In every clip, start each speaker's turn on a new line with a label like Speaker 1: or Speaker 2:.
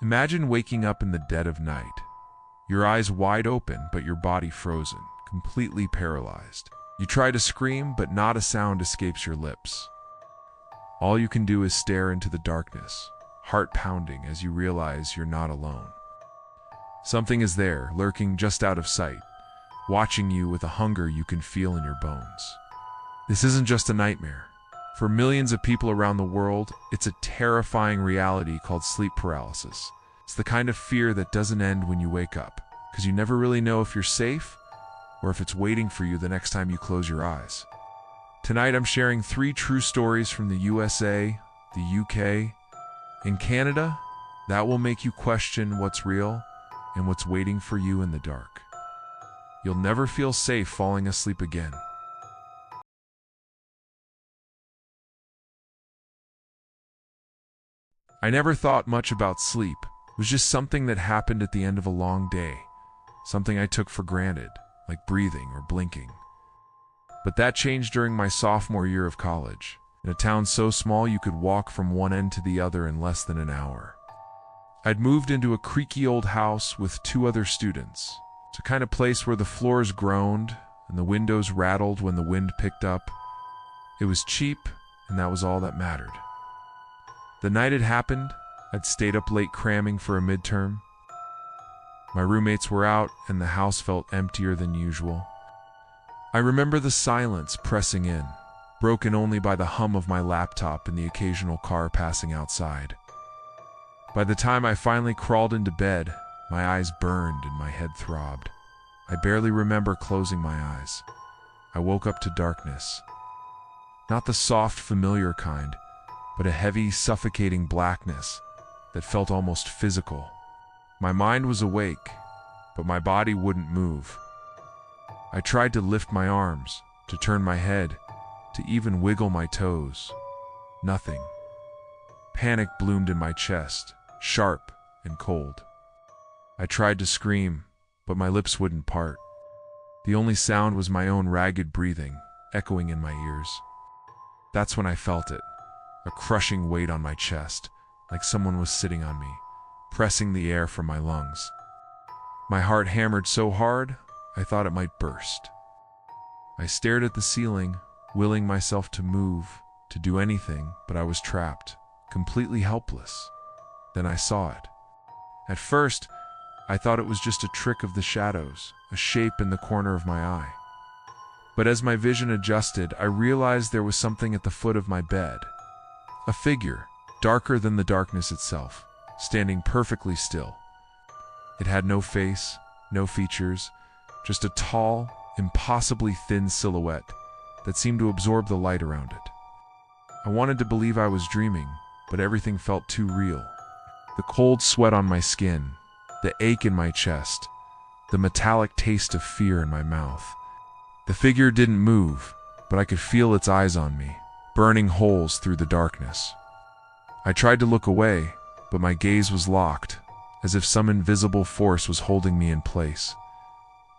Speaker 1: Imagine waking up in the dead of night. Your eyes wide open, but your body frozen, completely paralyzed. You try to scream, but not a sound escapes your lips. All you can do is stare into the darkness, heart pounding as you realize you're not alone. Something is there, lurking just out of sight, watching you with a hunger you can feel in your bones. This isn't just a nightmare. For millions of people around the world, it's a terrifying reality called sleep paralysis. It's the kind of fear that doesn't end when you wake up, because you never really know if you're safe or if it's waiting for you the next time you close your eyes. Tonight I'm sharing 3 true stories from the USA, the UK, and Canada that will make you question what's real and what's waiting for you in the dark. You'll never feel safe falling asleep again. I never thought much about sleep. It was just something that happened at the end of a long day, something I took for granted, like breathing or blinking. But that changed during my sophomore year of college, in a town so small you could walk from one end to the other in less than an hour. I'd moved into a creaky old house with 2 other students. It's a kind of place where the floors groaned and the windows rattled when the wind picked up. It was cheap, and that was all that mattered. The night it happened, I'd stayed up late cramming for a midterm. My roommates were out, and the house felt emptier than usual. I remember the silence pressing in, broken only by the hum of my laptop and the occasional car passing outside. By the time I finally crawled into bed, my eyes burned and my head throbbed. I barely remember closing my eyes. I woke up to darkness. Not the soft, familiar kind, but a heavy, suffocating blackness that felt almost physical. My mind was awake, but my body wouldn't move. I tried to lift my arms, to turn my head, to even wiggle my toes. Nothing. Panic bloomed in my chest, sharp and cold. I tried to scream, but my lips wouldn't part. The only sound was my own ragged breathing, echoing in my ears. That's when I felt it. A crushing weight on my chest, like someone was sitting on me, pressing the air from my lungs. My heart hammered so hard, I thought it might burst. I stared at the ceiling, willing myself to move, to do anything, but I was trapped, completely helpless. Then I saw it. At first, I thought it was just a trick of the shadows, a shape in the corner of my eye. But as my vision adjusted, I realized there was something at the foot of my bed. A figure, darker than the darkness itself, standing perfectly still. It had no face, no features, just a tall, impossibly thin silhouette that seemed to absorb the light around it. I wanted to believe I was dreaming, but everything felt too real. The cold sweat on my skin, the ache in my chest, the metallic taste of fear in my mouth. The figure didn't move, but I could feel its eyes on me, burning holes through the darkness. I tried to look away, but my gaze was locked, as if some invisible force was holding me in place.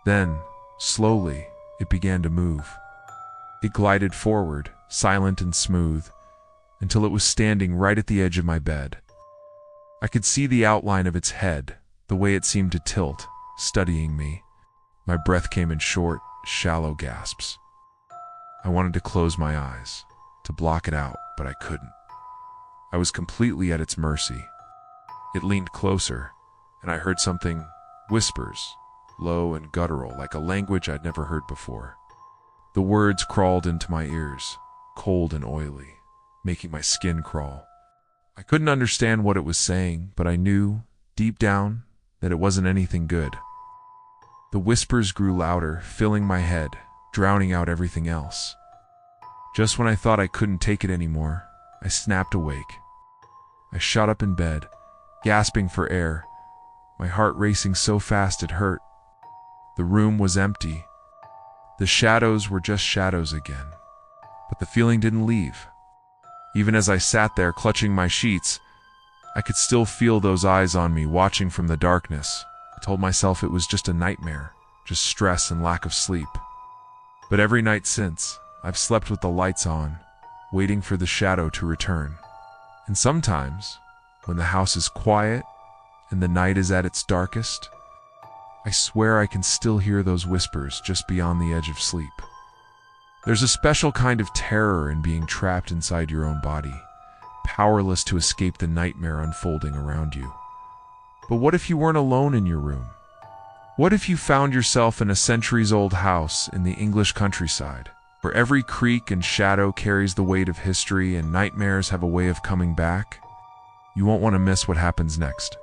Speaker 1: Then, slowly, it began to move. It glided forward, silent and smooth, until it was standing right at the edge of my bed. I could see the outline of its head, the way it seemed to tilt, studying me. My breath came in short, shallow gasps. I wanted to close my eyes, to block it out, but I couldn't. I was completely at its mercy. It leaned closer, and I heard something, whispers, low and guttural, like a language I'd never heard before. The words crawled into my ears, cold and oily, making my skin crawl. I couldn't understand what it was saying, but I knew, deep down, that it wasn't anything good. The whispers grew louder, filling my head, drowning out everything else. Just when I thought I couldn't take it anymore, I snapped awake. I shot up in bed, gasping for air, my heart racing so fast it hurt. The room was empty. The shadows were just shadows again. But the feeling didn't leave. Even as I sat there clutching my sheets, I could still feel those eyes on me watching from the darkness. I told myself it was just a nightmare, just stress and lack of sleep. But every night since, I've slept with the lights on, waiting for the shadow to return. And sometimes, when the house is quiet and the night is at its darkest, I swear I can still hear those whispers just beyond the edge of sleep. There's a special kind of terror in being trapped inside your own body, powerless to escape the nightmare unfolding around you. But what if you weren't alone in your room? What if you found yourself in a centuries-old house in the English countryside, where every creak and shadow carries the weight of history and nightmares have a way of coming back? You won't want to miss what happens next.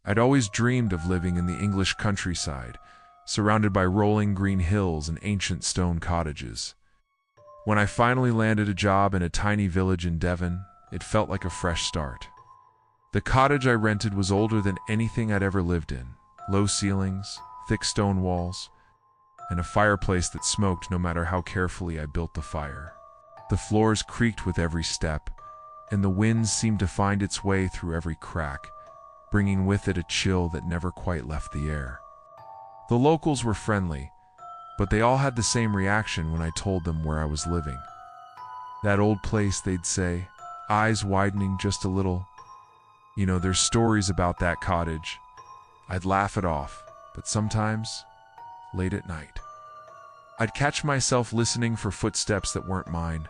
Speaker 1: I'd always dreamed of living in the English countryside, surrounded by rolling green hills and ancient stone cottages. When I finally landed a job in a tiny village in Devon, it felt like a fresh start. The cottage I rented was older than anything I'd ever lived in. Low ceilings, thick stone walls, and a fireplace that smoked no matter how carefully I built the fire. The floors creaked with every step, and the wind seemed to find its way through every crack, bringing with it a chill that never quite left the air. The locals were friendly, but they all had the same reaction when I told them where I was living. That old place, they'd say, eyes widening just a little. You know, there's stories about that cottage. I'd laugh it off, but sometimes, late at night, I'd catch myself listening for footsteps that weren't mine,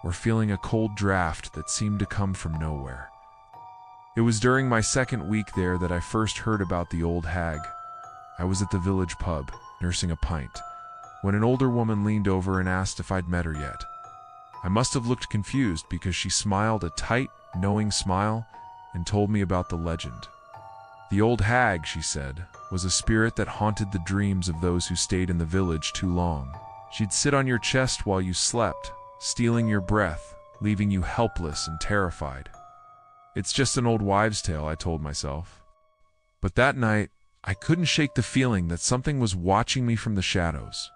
Speaker 1: or feeling a cold draft that seemed to come from nowhere. It was during my second week there that I first heard about the old hag. I was at the village pub, nursing a pint, when an older woman leaned over and asked if I'd met her yet. I must have looked confused because she smiled a tight, knowing smile and told me about the legend. The old hag, she said, was a spirit that haunted the dreams of those who stayed in the village too long. She'd sit on your chest while you slept, stealing your breath, leaving you helpless and terrified. It's just an old wives' tale, I told myself. But that night, I couldn't shake the feeling that something was watching me from the shadows.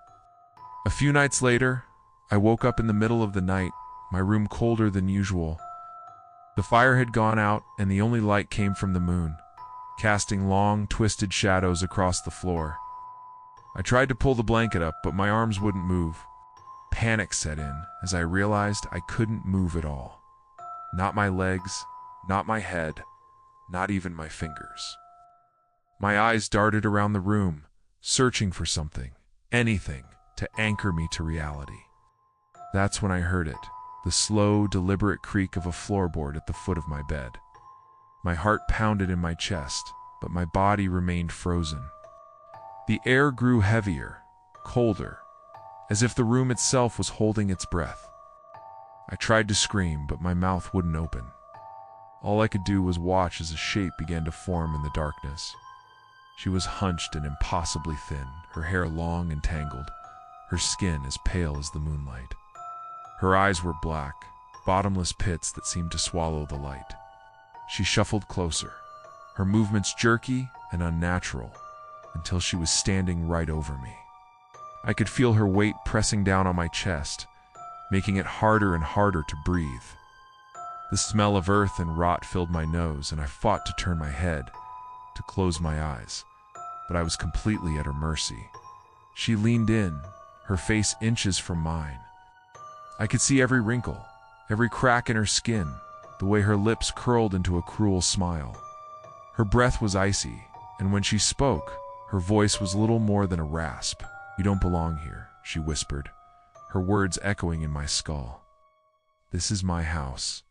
Speaker 1: A few nights later, I woke up in the middle of the night, my room colder than usual. The fire had gone out, and the only light came from the moon, casting long, twisted shadows across the floor. I tried to pull the blanket up, but my arms wouldn't move. Panic set in as I realized I couldn't move at all. Not my legs, not my head, not even my fingers. My eyes darted around the room, searching for something, anything, to anchor me to reality. That's when I heard it, the slow, deliberate creak of a floorboard at the foot of my bed. My heart pounded in my chest, but my body remained frozen. The air grew heavier, colder, as if the room itself was holding its breath. I tried to scream, but my mouth wouldn't open. All I could do was watch as a shape began to form in the darkness. She was hunched and impossibly thin, her hair long and tangled, her skin as pale as the moonlight. Her eyes were black, bottomless pits that seemed to swallow the light. She shuffled closer, her movements jerky and unnatural, until she was standing right over me. I could feel her weight pressing down on my chest, making it harder and harder to breathe. The smell of earth and rot filled my nose, and I fought to turn my head, to close my eyes, but I was completely at her mercy. She leaned in, her face inches from mine. I could see every wrinkle, every crack in her skin, the way her lips curled into a cruel smile. Her breath was icy, and when she spoke, her voice was little more than a rasp. "You don't belong here," she whispered, her words echoing in my skull. "This is my house."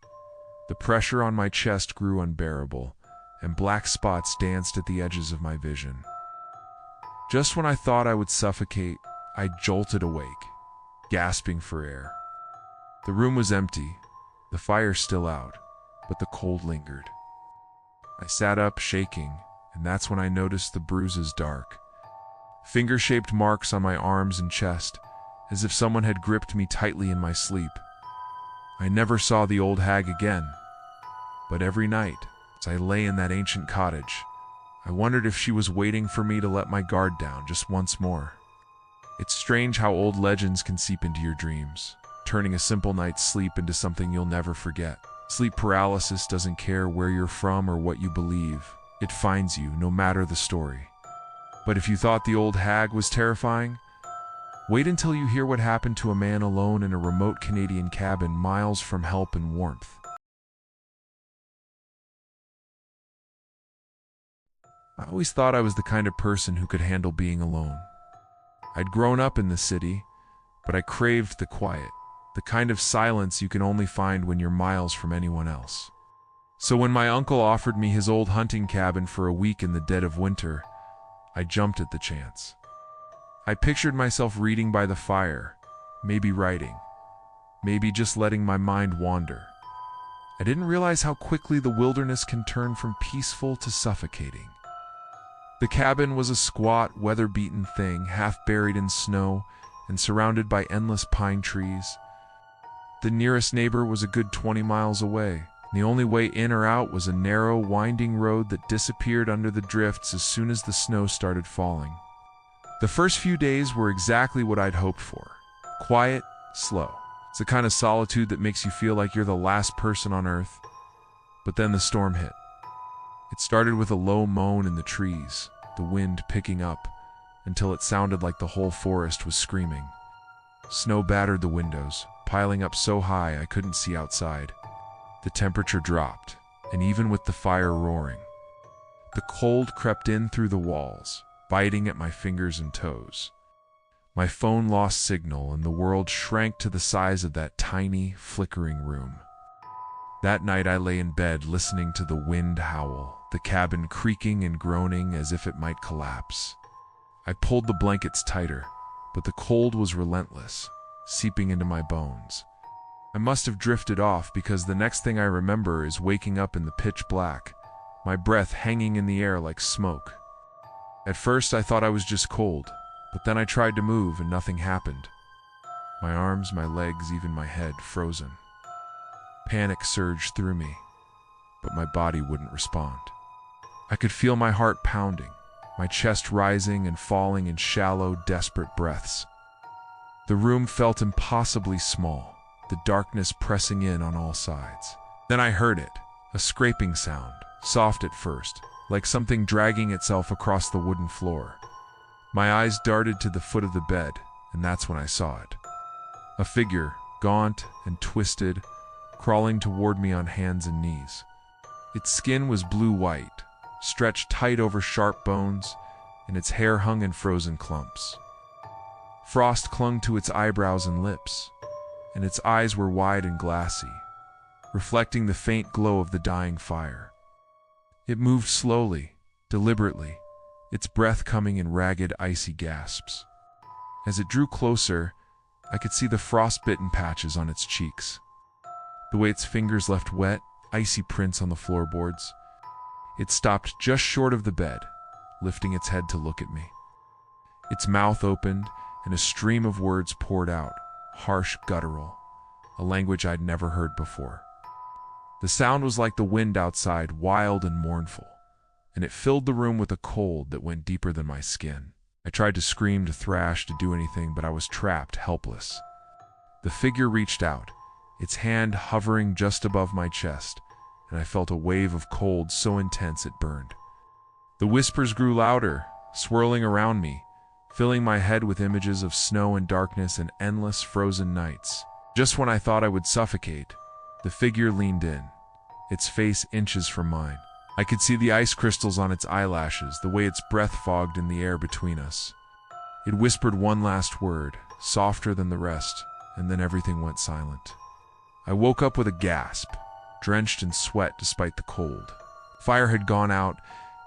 Speaker 1: The pressure on my chest grew unbearable, and black spots danced at the edges of my vision. Just when I thought I would suffocate, I jolted awake, gasping for air. The room was empty, the fire still out, but the cold lingered. I sat up, shaking, and that's when I noticed the bruises dark. Finger-shaped marks on my arms and chest, as if someone had gripped me tightly in my sleep. I never saw the old hag again, but every night, as I lay in that ancient cottage, I wondered if she was waiting for me to let my guard down just once more. It's strange how old legends can seep into your dreams, turning a simple night's sleep into something you'll never forget. Sleep paralysis doesn't care where you're from or what you believe. It finds you, no matter the story. But if you thought the old hag was terrifying, Wait until you hear what happened to a man alone in a remote Canadian cabin miles from help and warmth. I always thought I was the kind of person who could handle being alone. I'd grown up in the city, but I craved the quiet, the kind of silence you can only find when you're miles from anyone else. So when my uncle offered me his old hunting cabin for a week in the dead of winter, I jumped at the chance. I pictured myself reading by the fire, maybe writing, maybe just letting my mind wander. I didn't realize how quickly the wilderness can turn from peaceful to suffocating. The cabin was a squat, weather-beaten thing, half buried in snow and surrounded by endless pine trees. The nearest neighbor was a good 20 miles away. The only way in or out was a narrow, winding road that disappeared under the drifts as soon as the snow started falling. The first few days were exactly what I'd hoped for. Quiet, slow. It's the kind of solitude that makes you feel like you're the last person on earth. But then the storm hit. It started with a low moan in the trees, the wind picking up, until it sounded like the whole forest was screaming. Snow battered the windows, piling up so high I couldn't see outside. The temperature dropped, and even with the fire roaring, the cold crept in through the walls, biting at my fingers and toes. My phone lost signal, and the world shrank to the size of that tiny, flickering room. That night I lay in bed listening to the wind howl, the cabin creaking and groaning as if it might collapse. I pulled the blankets tighter, but the cold was relentless, seeping into my bones. I must have drifted off because the next thing I remember is waking up in the pitch black, my breath hanging in the air like smoke. At first I thought I was just cold, but then I tried to move and nothing happened. My arms, my legs, even my head frozen. Panic surged through me, but my body wouldn't respond. I could feel my heart pounding, my chest rising and falling in shallow, desperate breaths. The room felt impossibly small, the darkness pressing in on all sides. Then I heard it, a scraping sound, soft at first, like something dragging itself across the wooden floor. My eyes darted to the foot of the bed, and that's when I saw it. A figure, gaunt and twisted, crawling toward me on hands and knees. Its skin was blue-white, stretched tight over sharp bones, and its hair hung in frozen clumps. Frost clung to its eyebrows and lips, and its eyes were wide and glassy, reflecting the faint glow of the dying fire. It moved slowly, deliberately, its breath coming in ragged, icy gasps. As it drew closer, I could see the frostbitten patches on its cheeks, the way its fingers left wet, icy prints on the floorboards. It stopped just short of the bed, lifting its head to look at me. Its mouth opened, and a stream of words poured out, harsh, guttural, a language I'd never heard before. The sound was like the wind outside, wild and mournful, and it filled the room with a cold that went deeper than my skin. I tried to scream, to thrash, to do anything, but I was trapped, helpless. The figure reached out, its hand hovering just above my chest, and I felt a wave of cold so intense it burned. The whispers grew louder, swirling around me, filling my head with images of snow and darkness and endless frozen nights. Just when I thought I would suffocate, the figure leaned in, its face inches from mine. I could see the ice crystals on its eyelashes, the way its breath fogged in the air between us. It whispered one last word, softer than the rest, and then everything went silent. I woke up with a gasp, drenched in sweat despite the cold. Fire had gone out,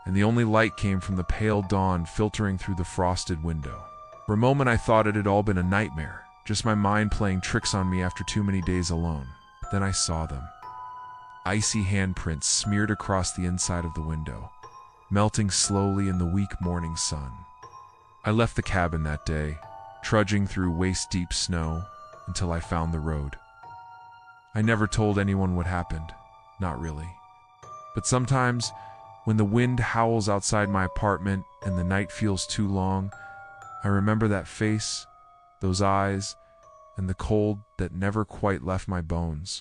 Speaker 1: and the only light came from the pale dawn filtering through the frosted window. For a moment I thought it had all been a nightmare, just my mind playing tricks on me after too many days alone. But then I saw them. Icy handprints smeared across the inside of the window, melting slowly in the weak morning sun. I left the cabin that day, trudging through waist-deep snow until I found the road. I never told anyone what happened, not really. But sometimes, when the wind howls outside my apartment and the night feels too long, I remember that face, those eyes, and the cold that never quite left my bones.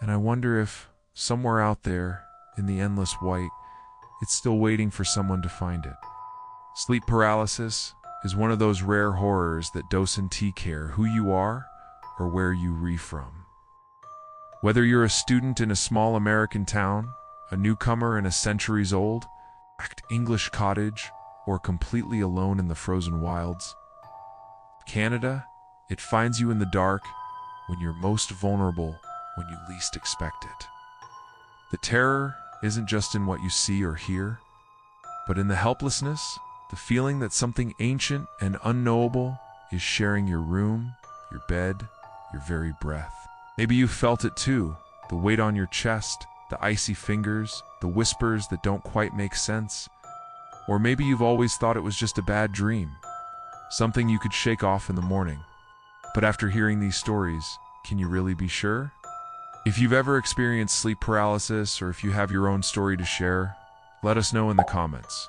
Speaker 1: And I wonder if, somewhere out there, in the endless white, it's still waiting for someone to find it. Sleep paralysis, is one of those rare horrors that doesn't care who you are or where you from. Whether you're a student in a small American town, a newcomer in a centuries-old English cottage, or completely alone in the frozen wilds, Canada, it finds you in the dark when you're most vulnerable, when you least expect it. The terror isn't just in what you see or hear, but in the helplessness, the feeling that something ancient and unknowable is sharing your room, your bed, your very breath. Maybe you felt it too, the weight on your chest, the icy fingers, the whispers that don't quite make sense. Or maybe you've always thought it was just a bad dream, something you could shake off in the morning. But after hearing these stories, can you really be sure? If you've ever experienced sleep paralysis, or if you have your own story to share, let us know in the comments.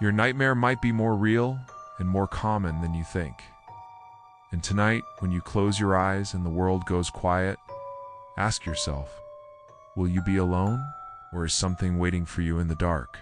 Speaker 1: Your nightmare might be more real and more common than you think. And tonight, when you close your eyes and the world goes quiet, ask yourself, will you be alone, or is something waiting for you in the dark?